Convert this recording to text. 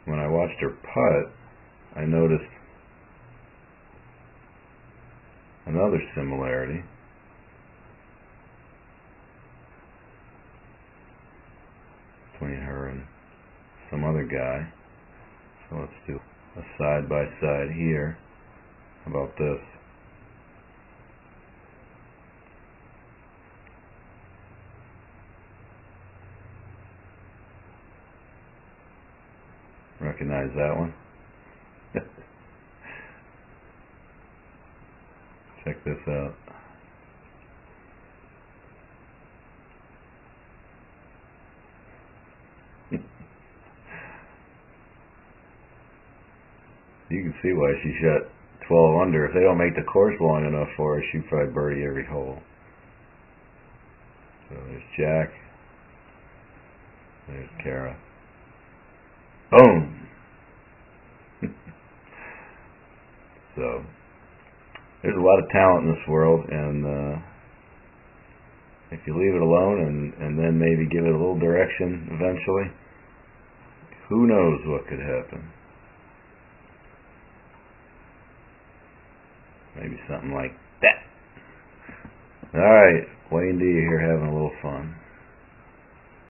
when I watched her putt, I noticed another similarity. Between her and some other guy. So let's do a side by side here. How about this? Recognize that one? Check this out. You can see why she shot 12 under. If they don't make the course long enough for her, she'd probably birdie every hole. So there's Jack. There's Kara. Boom! So there's a lot of talent in this world, and if you leave it alone and then maybe give it a little direction eventually, who knows what could happen. Maybe something like that. Alright, Wayne D here having a little fun.